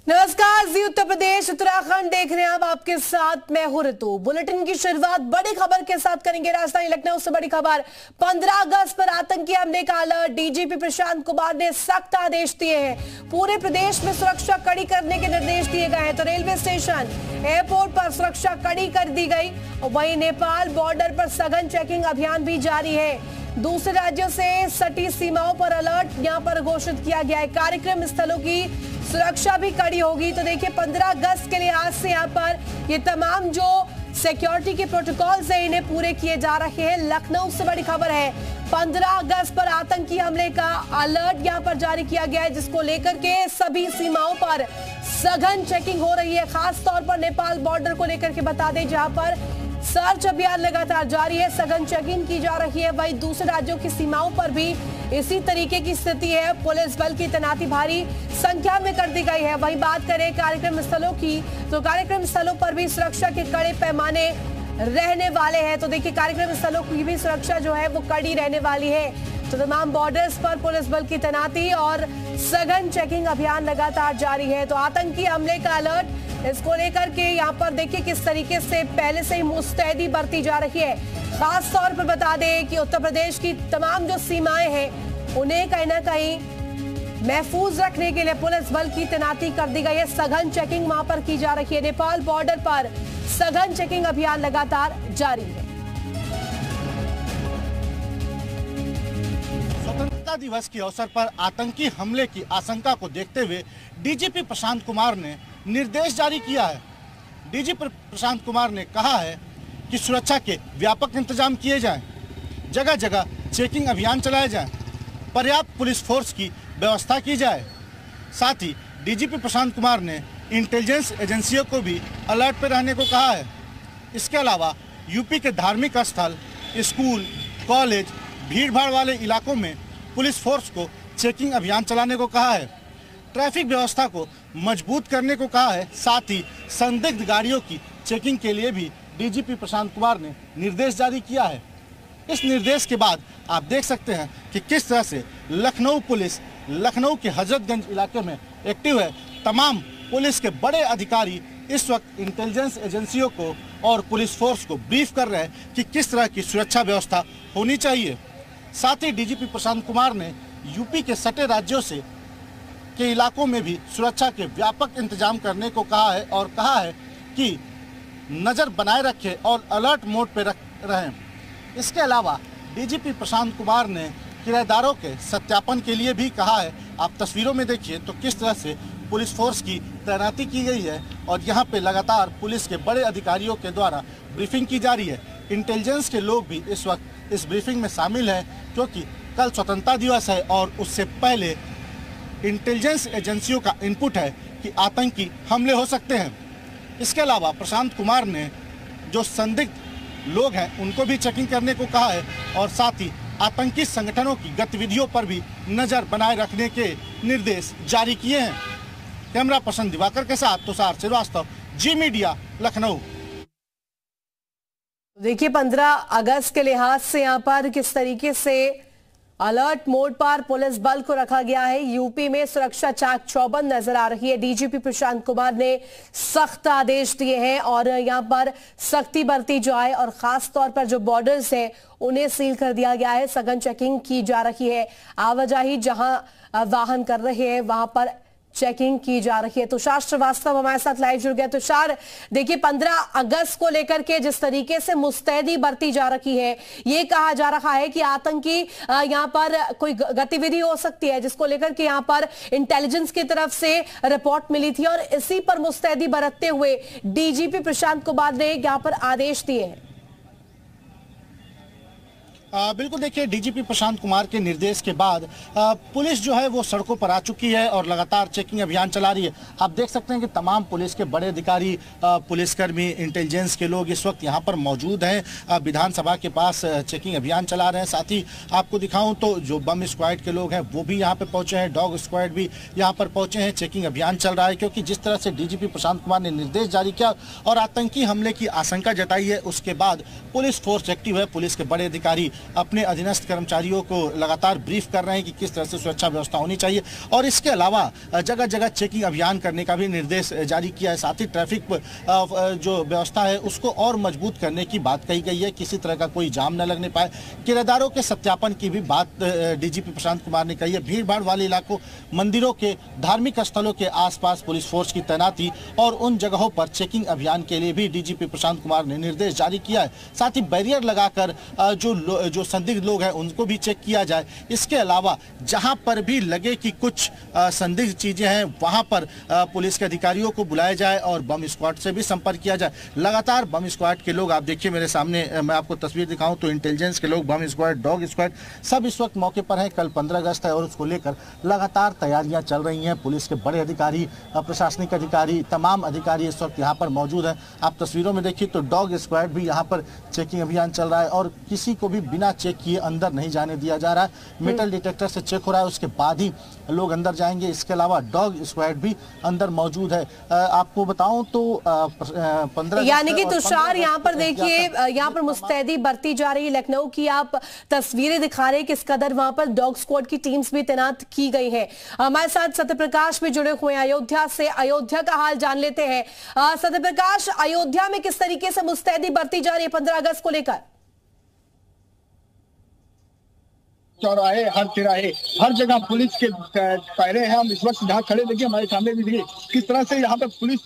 नमस्कार, जी उत्तर प्रदेश उत्तराखंड देख रहे हैं आप, आपके साथ मैं हूं ऋतु। बुलेटिन की शुरुआत बड़ी खबर के साथ करेंगे। राजधानी लखनऊ से बड़ी खबर, 15 अगस्त पर आतंकी हमले का अलर्ट। डीजीपी प्रशांत कुमार ने सख्त आदेश दिए हैं। पूरे प्रदेश में सुरक्षा कड़ी करने के निर्देश दिए गए हैं। तो रेलवे स्टेशन, एयरपोर्ट पर सुरक्षा कड़ी कर दी गई। और वहीं नेपाल बॉर्डर पर सघन चेकिंग अभियान भी जारी है। दूसरे राज्यों से सटी सीमाओं पर अलर्ट यहां पर घोषित किया गया है। कार्यक्रम स्थलों की सुरक्षा भी कड़ी होगी। तो देखिए, 15 अगस्त के लिहाज से यहाँ पर ये तमाम जो सिक्योरिटी के प्रोटोकॉल्स हैं इन्हें पूरे किए जा रहे हैं। लखनऊ से बड़ी खबर है, 15 अगस्त पर आतंकी हमले का अलर्ट यहाँ पर जारी किया गया है, जिसको लेकर के सभी सीमाओं पर सघन चेकिंग हो रही है। खास तौर पर नेपाल बॉर्डर को लेकर के बता दें, जहां पर सर्च अभियान लगातार जारी है, सघन चेकिंग की जा रही है। वहीं दूसरे राज्यों की सीमाओं पर भी इसी तरीके की स्थिति है। पुलिस बल की तैनाती भारी संख्या में कर दी गई है। वहीं बात करें कार्यक्रम स्थलों की, तो कार्यक्रम स्थलों पर भी सुरक्षा के कड़े पैमाने रहने वाले हैं। तो देखिए, कार्यक्रम स्थलों की भी सुरक्षा जो है वो कड़ी रहने वाली है। तो तमाम बॉर्डर्स पर पुलिस बल की तैनाती और सघन चेकिंग अभियान लगातार जारी है। तो आतंकी हमले का अलर्ट, इसको लेकर के यहाँ पर देखिए किस तरीके से पहले से ही मुस्तैदी बरती जा रही है। खास तौर पर बता दें कि उत्तर प्रदेश की तमाम जो सीमाएं हैं उन्हें कहीं ना कहीं महफूज रखने के लिए पुलिस बल की तैनाती कर दी गई है। सघन चेकिंग वहां पर की जा रही है। नेपाल बॉर्डर पर सघन चेकिंग अभियान लगातार जारी है। स्वतंत्रता दिवस के अवसर पर आतंकी हमले की आशंका को देखते हुए डीजीपी प्रशांत कुमार ने निर्देश जारी किया है। डीजीपी प्रशांत कुमार ने कहा है कि सुरक्षा के व्यापक इंतजाम किए जाएं, जगह जगह चेकिंग अभियान चलाए जाएं, पर्याप्त पुलिस फोर्स की व्यवस्था की जाए। साथ ही डीजीपी प्रशांत कुमार ने इंटेलिजेंस एजेंसियों को भी अलर्ट पर रहने को कहा है। इसके अलावा यूपी के धार्मिक स्थल, स्कूल, कॉलेज, भीड़भाड़ वाले इलाकों में पुलिस फोर्स को चेकिंग अभियान चलाने को कहा है। ट्रैफिक व्यवस्था को मजबूत करने को कहा है। साथ ही संदिग्ध गाड़ियों की चेकिंग के लिए भी डीजीपी प्रशांत कुमार ने निर्देश जारी किया है। इस निर्देश के बाद आप देख सकते हैं कि किस तरह से लखनऊ पुलिस लखनऊ के हजरतगंज इलाके में एक्टिव है। तमाम पुलिस के बड़े अधिकारी इस वक्त इंटेलिजेंस एजेंसियों को और पुलिस फोर्स को ब्रीफ कर रहे हैं कि किस तरह की सुरक्षा व्यवस्था होनी चाहिए। साथ ही डीजीपी प्रशांत कुमार ने यूपी के सटे राज्यों से के इलाकों में भी सुरक्षा के व्यापक इंतजाम करने को कहा है और कहा है कि नज़र बनाए रखें और अलर्ट मोड पर रहें। इसके अलावा डीजीपी प्रशांत कुमार ने किराएदारों के सत्यापन के लिए भी कहा है। आप तस्वीरों में देखिए तो किस तरह से पुलिस फोर्स की तैनाती की गई है और यहाँ पे लगातार पुलिस के बड़े अधिकारियों के द्वारा ब्रीफिंग की जा रही है। इंटेलिजेंस के लोग भी इस वक्त इस ब्रीफिंग में शामिल हैं, क्योंकि कल स्वतंत्रता दिवस है और उससे पहले इंटेलिजेंस एजेंसियों का इनपुट है कि आतंकी हमले हो सकते हैं। इसके अलावा प्रशांत कुमार ने जो संदिग्ध लोग हैं उनको भी चेकिंग करने को कहा है और साथ ही आतंकी संगठनों की गतिविधियों पर भी नज़र बनाए रखने के निर्देश जारी किए हैं। कैमरा पर्सन दिवाकर के साथ तुषार श्रीवास्तव, जी मीडिया, लखनऊ। देखिए, 15 अगस्त के लिहाज से यहाँ पर किस तरीके से अलर्ट मोड पर पुलिस बल को रखा गया है। यूपी में सुरक्षा चाक चौबंद नजर आ रही है। डीजीपी प्रशांत कुमार ने सख्त आदेश दिए हैं और यहां पर सख्ती बरती जाए और खास तौर पर जो बॉर्डर्स हैं उन्हें सील कर दिया गया है। सघन चेकिंग की जा रही है। आवाजाही जहां वाहन कर रहे हैं वहां पर चेकिंग की जा रही है। तुषार श्रीवास्तव हमारे साथ लाइव जुड़ गया। तुषार, देखिए, 15 अगस्त को लेकर के जिस तरीके से मुस्तैदी बरती जा रही है, ये कहा जा रहा है कि आतंकी यहाँ पर कोई गतिविधि हो सकती है, जिसको लेकर के यहाँ पर इंटेलिजेंस की तरफ से रिपोर्ट मिली थी और इसी पर मुस्तैदी बरतते हुए डीजीपी प्रशांत कुमार ने यहाँ पर आदेश दिए हैं। बिल्कुल, देखिए, डीजीपी प्रशांत कुमार के निर्देश के बाद पुलिस जो है वो सड़कों पर आ चुकी है और लगातार चेकिंग अभियान चला रही है। आप देख सकते हैं कि तमाम पुलिस के बड़े अधिकारी, पुलिसकर्मी, इंटेलिजेंस के लोग इस वक्त यहाँ पर मौजूद हैं। विधानसभा के पास चेकिंग अभियान चला रहे हैं। साथ ही आपको दिखाऊं तो जो बम स्क्वाड के लोग हैं वो भी यहाँ पर पहुँचे हैं, डॉग स्क्वाड भी यहाँ पर पहुँचे हैं। चेकिंग अभियान चल रहा है, क्योंकि जिस तरह से डीजीपी प्रशांत कुमार ने निर्देश जारी किया और आतंकी हमले की आशंका जताई है, उसके बाद पुलिस फोर्स एक्टिव है। पुलिस के बड़े अधिकारी अपने अधीनस्थ कर्मचारियों को लगातार ब्रीफ कर रहे हैं कि किस तरह से सुरक्षा व्यवस्था होनी चाहिए और इसके अलावा जगह जगह चेकिंग अभियान करने का भी निर्देश जारी किया है। साथ ही ट्रैफिक जो व्यवस्था है उसको और मजबूत करने की बात कही गई है, किसी तरह का कोई जाम न लगने पाए। किराएदारों के सत्यापन की भी बात डीजीपी प्रशांत कुमार ने कही है। भीड़ भाड़ वाले इलाकों, मंदिरों के, धार्मिक स्थलों के आसपास पुलिस फोर्स की तैनाती और उन जगहों पर चेकिंग अभियान के लिए भी डीजीपी प्रशांत कुमार ने निर्देश जारी किया है। साथ ही बैरियर लगाकर जो संदिग्ध लोग हैं उनको भी चेक किया जाए। इसके अलावा जहां पर भी लगे कि कुछ संदिग्ध चीजें हैं वहां पर पुलिस के अधिकारियों को बुलाया जाए और बम स्क्वाड से भी संपर्क किया जाए। लगातार बम स्क्वाड के लोग, आप देखिए मेरे सामने, मैं आपको तस्वीर दिखाऊं तो इंटेलिजेंस के लोग, बम स्क्वाड, डॉग स्क्वाड सब इस वक्त मौके पर हैं। कल 15 अगस्त है और उसको लेकर लगातार तैयारियां चल रही हैं। पुलिस के बड़े अधिकारी, प्रशासनिक अधिकारी, तमाम अधिकारी इस वक्त यहाँ पर मौजूद हैं। आप तस्वीरों में देखिए तो डॉग स्क्वाड भी यहाँ पर चेकिंग अभियान चल रहा है और किसी को भी बिना चेक किए अंदर नहीं जाने दिया जा रहा है। मेटल डिटेक्टर से चेक हो रहा है, उसके बाद ही लोग अंदर जाएंगे। इसके अलावा डॉग स्क्वाड भी अंदर मौजूद है। आपको बताऊं तो 15 यानी कि तुषार यहाँ पर देखिए, यहाँ पर मुस्तैदी बढ़ती जा रही है। लखनऊ की आप तस्वीरें दिखा रहे हैं किस कदर वहां पर डॉग स्क्वाड की टीम्स भी तैनात की गई है। हमारे साथ सत्यप्रकाश भी जुड़े हुए हैं अयोध्या से। अयोध्या का हाल जान लेते हैं। सत्यप्रकाश, अयोध्या में किस तरीके से मुस्तैदी बढ़ती जा रही है 15 अगस्त को लेकर? चौराहे, हर तिराहे, हर जगह पुलिस के पहरे हैं। हम इस वक्त जहाँ खड़े देखिए, हमारे सामने भी देखिए किस तरह से यहाँ पे पुलिस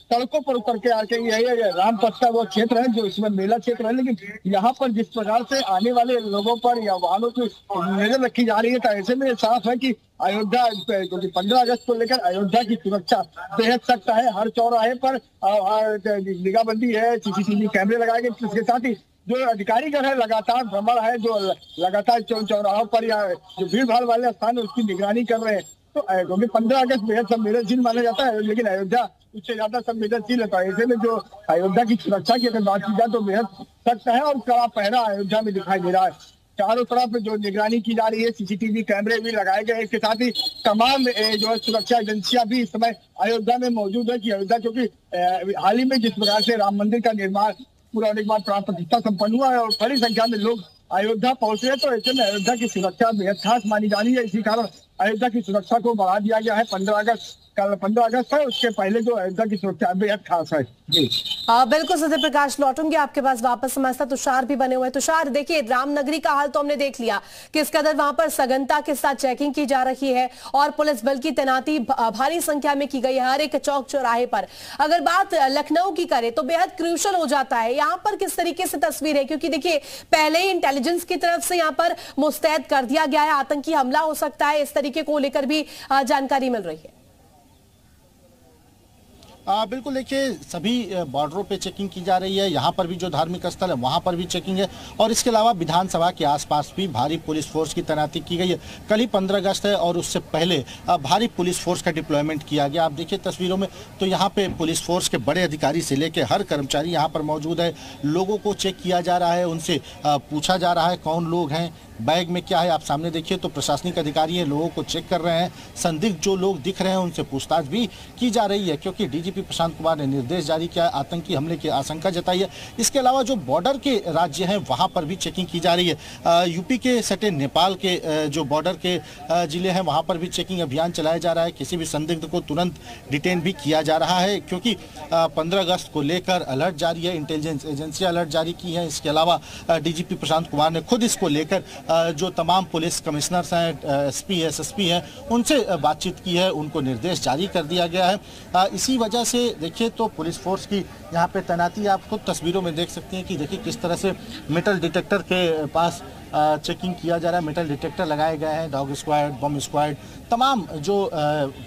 सड़कों पर उतर के आके, ये रामपथ का वो क्षेत्र है जो इसमें मेला क्षेत्र है, लेकिन यहाँ पर जिस प्रकार से आने वाले लोगों पर या वाहनों की नजर रखी जा रही है, तो ऐसे में साफ है कि अयोध्या, क्योंकि 15 अगस्त को लेकर अयोध्या की सुरक्षा बेहद सख्त है। हर चौराहे पर निगाहबंदी है, सीसीटीवी कैमरे लगाए गए। इसके साथ ही जो अधिकारीगण है लगातार भ्रमण है, जो लगातार चौराहों पर या जो भीड़ भाड़ वाले स्थान है उसकी निगरानी कर रहे हैं। तो क्योंकि 15 अगस्त बेहद संवेदनशील माना जाता है, लेकिन अयोध्या उससे ज्यादा संवेदनशील है। तो ऐसे में जो अयोध्या की सुरक्षा की अगर बात की जाए तो बेहद सख्त है और कड़ा पहरा अयोध्या में दिखाई दे रहा है। चारों तरफ जो निगरानी की जा रही है, सीसीटीवी कैमरे भी लगाए गए। इसके साथ ही तमाम जो है सुरक्षा एजेंसियां भी इस समय अयोध्या में मौजूद है कि अयोध्या, क्योंकि हाल ही में जिस प्रकार से राम मंदिर का निर्माण पूरा होने के बाद प्राण प्रतिष्ठा संपन्न हुआ है और बड़ी संख्या में लोग अयोध्या पहुंचे हैं, तो ऐसे में अयोध्या की सुरक्षा बेहद खास मानी जा रही है। इसी कारण अयोध्या की सुरक्षा को बढ़ा दिया गया है। 15 अगस्त, कल 15 अगस्त है, उसके पहले जो अयोध्या की सुरक्षा बेहद खास है। जी बिल्कुल सत्यप्रकाश, लौटूंगे आपके पास वापस। हमारे साथ तुषार भी बने हुए हैं। तुषार, देखिए रामनगरी का हाल तो हमने देख लिया, किस कदर वहां पर सघनता के साथ चेकिंग की जा रही है और पुलिस बल की तैनाती भारी संख्या में की गई है हर एक चौक चौराहे पर। अगर बात लखनऊ की करें तो बेहद क्रूशल हो जाता है। यहाँ पर किस तरीके से तस्वीर है, क्योंकि देखिए पहले ही इंटेलिजेंस की तरफ से यहाँ पर मुस्तैद कर दिया गया है, आतंकी हमला हो सकता है, इस तरीके को लेकर भी जानकारी मिल रही है। बिल्कुल, देखिए सभी बॉर्डरों पे चेकिंग की जा रही है। यहाँ पर भी जो धार्मिक स्थल है वहाँ पर भी चेकिंग है और इसके अलावा विधानसभा के आसपास भी भारी पुलिस फोर्स की तैनाती की गई है। कल ही 15 अगस्त है और उससे पहले भारी पुलिस फोर्स का डिप्लॉयमेंट किया गया। आप देखिए तस्वीरों में तो यहाँ पे पुलिस फोर्स के बड़े अधिकारी से लेकर हर कर्मचारी यहाँ पर मौजूद है। लोगों को चेक किया जा रहा है, उनसे पूछा जा रहा है कौन लोग हैं, बैग में क्या है। आप सामने देखिए तो प्रशासनिक अधिकारी हैं, लोगों को चेक कर रहे हैं। संदिग्ध जो लोग दिख रहे हैं उनसे पूछताछ भी की जा रही है, क्योंकि डीजीपी प्रशांत कुमार ने निर्देश जारी किया है, आतंकी हमले की आशंका जताई है। इसके अलावा जो बॉर्डर के राज्य हैं वहां पर भी चेकिंग की जा रही है। यूपी के सटे नेपाल के जो बॉर्डर के जिले हैं वहां पर भी चेकिंग अभियान चलाया जा रहा है। किसी भी संदिग्ध को तुरंत डिटेन भी किया जा रहा है, क्योंकि 15 अगस्त को लेकर अलर्ट जारी है, इंटेलिजेंस एजेंसियां अलर्ट जारी की हैं। इसके अलावा डीजीपी प्रशांत कुमार ने खुद इसको लेकर जो तमाम पुलिस कमिश्नर्स हैं, एसपी एसएसपी हैं, उनसे बातचीत की है, उनको निर्देश जारी कर दिया गया है। इसी वजह से देखिए तो पुलिस फोर्स की यहाँ पे तैनाती आप खुद तस्वीरों में देख सकते हैं कि देखिए किस तरह से मेटल डिटेक्टर के पास चेकिंग किया जा रहा है। मेटल डिटेक्टर लगाए गए हैं, डॉग स्क्वाड, बम स्क्वाड, तमाम जो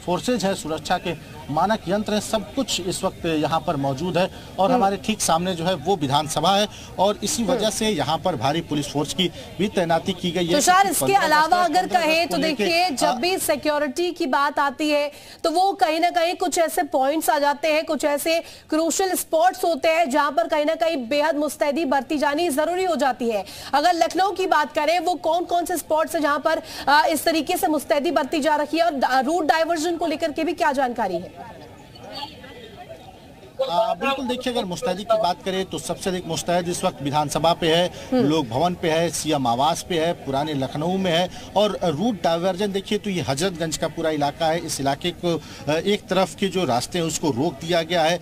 फोर्सेज है, सुरक्षा के मानक यंत्र हैं, सब कुछ इस वक्त यहाँ पर मौजूद है। और हमारे ठीक सामने जो है वो विधानसभा है और इसी वजह से यहाँ पर भारी पुलिस फोर्स की भी तैनाती की गई है। तो सर इसके अलावा अगर कहें तो देखिए जब भी सिक्योरिटी की बात आती है तो वो कहीं ना कहीं कुछ ऐसे पॉइंट्स आ जाते हैं, कुछ ऐसे क्रूशियल स्पॉट्स होते हैं जहां पर कहीं ना कहीं बेहद मुस्तैदी बरती जानी जरूरी हो जाती है। अगर लखनऊ की बात करें वो कौन कौन से स्पॉट्स है जहां पर इस तरीके से मुस्तैदी बरती जा रही है और रूट डाइवर्जन को लेकर के भी क्या जानकारी है? बिल्कुल, देखिए अगर मुस्तैदी की बात करें तो सबसे अधिक मुस्तैद इस वक्त विधानसभा पे है, लोक भवन पे है, सीएम आवास पे है, पुराने लखनऊ में है। और रूट डाइवर्जन देखिए तो ये हजरतगंज का पूरा इलाका है। इस इलाके को एक तरफ के जो रास्ते हैं उसको रोक दिया गया है।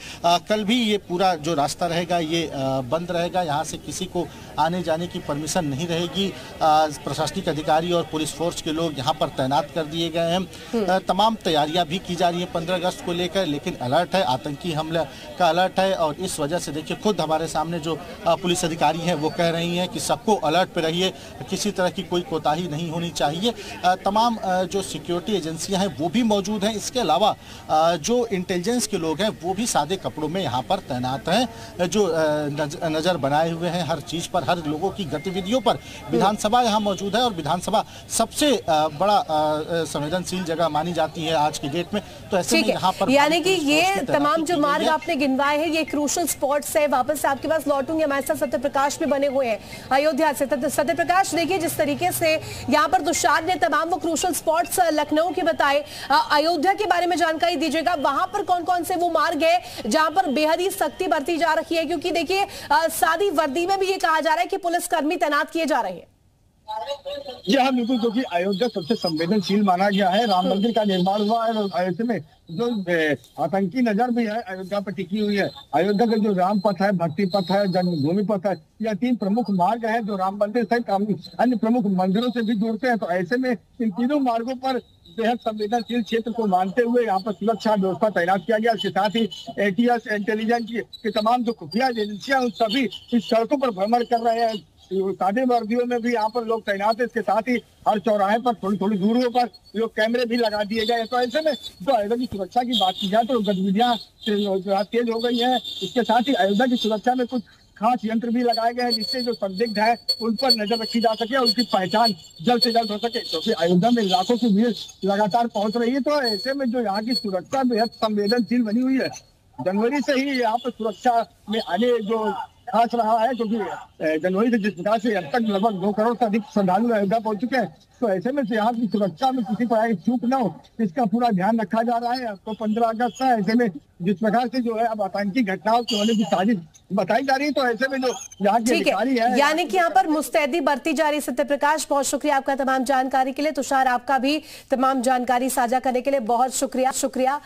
कल भी ये पूरा जो रास्ता रहेगा ये बंद रहेगा। यहाँ से किसी को आने जाने की परमिशन नहीं रहेगी। प्रशासनिक अधिकारी और पुलिस फोर्स के लोग यहाँ पर तैनात कर दिए गए हैं। तमाम तैयारियां भी की जा रही है 15 अगस्त को लेकर, लेकिन अलर्ट है, आतंकी हमले का अलर्ट है। और इस वजह से देखिए खुद हमारे सामने जो पुलिस अधिकारी हैं वो कह रही हैं कि सबको अलर्ट पे रहिए, किसी तरह की कोई कोताही नहीं होनी चाहिए। तमाम जो सिक्योरिटी एजेंसियां हैं वो भी मौजूद हैं। इसके अलावा जो इंटेलिजेंस के लोग हैं वो भी सादे कपड़ों में यहाँ पर तैनात हैं, जो नज़र बनाए हुए हैं हर चीज़ पर, हर लोगों की गतिविधियों पर। विधानसभा यहाँ मौजूद है और विधानसभा सबसे बड़ा संवेदनशील जगह मानी जाती है आज की डेट में। तो ऐसे में यहाँ पर यानी कि ये तमाम जो मार्ग आपने गिनवाए हैं ये क्रूशल स्पॉट्स है। वापस से आपके पास लौटूंगे, हमारे साथ सत्य प्रकाश भी बने हुए हैं अयोध्या से। सत्य प्रकाश, देखिए जिस तरीके से यहाँ पर तुषार ने तमाम वो क्रूशल स्पॉट्स लखनऊ के बताए, अयोध्या के बारे में जानकारी दीजिएगा। वहां पर कौन कौन से वो मार्ग है जहां पर बेहद ही सख्ती बरती जा रही है, क्योंकि देखिए सादी वर्दी में भी ये कहा जा रहा है कि पुलिसकर्मी तैनात किए जा रहे हैं। जी हाँ, बिल्कुल, क्योंकि अयोध्या सबसे संवेदनशील माना गया है। राम मंदिर का निर्माण हुआ है और ऐसे में जो आतंकी नजर भी है अयोध्या पर टिकी हुई है। अयोध्या का जो राम पथ है, भक्ति पथ है, जन्मभूमि पथ है, यह 3 प्रमुख मार्ग है जो राम मंदिर सहित अन्य प्रमुख मंदिरों से भी जुड़ते हैं। तो ऐसे में इन तीनों मार्गों पर बेहद संवेदनशील क्षेत्र को मानते हुए यहाँ पर सुरक्षा व्यवस्था तैनात किया गया। इसके साथ ही एटीएस, इंटेलिजेंस की तमाम जो खुफिया एजेंसियां उन सभी इस सड़कों पर भ्रमण कर रहे हैं। सादे वर्दियों में भी यहाँ पर लोग तैनात है। इसके साथ ही हर चौराहे पर थोड़ी थोड़ी दूरियों पर जो कैमरे भी लगा दिए गए। तो ऐसे में जो अयोध्या की सुरक्षा की बात की जाए तो गतिविधियां तेज हो गई है। इसके साथ ही अयोध्या की सुरक्षा में कुछ खास यंत्र भी लगाए गए हैं जिससे जो संदिग्ध है उन पर नजर रखी जा सके और उनकी पहचान जल्द से जल्द हो सके, क्योंकि अयोध्या में लाखों की भीड़ लगातार पहुंच रही है। तो ऐसे में जो यहाँ की सुरक्षा बेहद संवेदनशील बनी हुई है। जनवरी से ही यहाँ पर सुरक्षा में आने जो खास रहा है, क्योंकि जनवरी से जिस प्रकार से अब तक लगभग 2 करोड़ से अधिक श्रद्धालु अयोध्या पहुंच चुके हैं। तो ऐसे में यहाँ की सुरक्षा में किसी प्रकार की चूक न हो इसका पूरा ध्यान रखा जा रहा है। तो 15 अगस्त है, ऐसे में जिस प्रकार से जो है अब आतंकी घटनाओं के होने की साजिश बताई जा रही है। तो ऐसे में जो यहाँ के अधिकारी है, यानी कि यहाँ पर मुस्तैदी बरती जा रही। सत्य प्रकाश, बहुत शुक्रिया आपका तमाम जानकारी के लिए। तुषार, आपका भी तमाम जानकारी साझा करने के लिए बहुत शुक्रिया।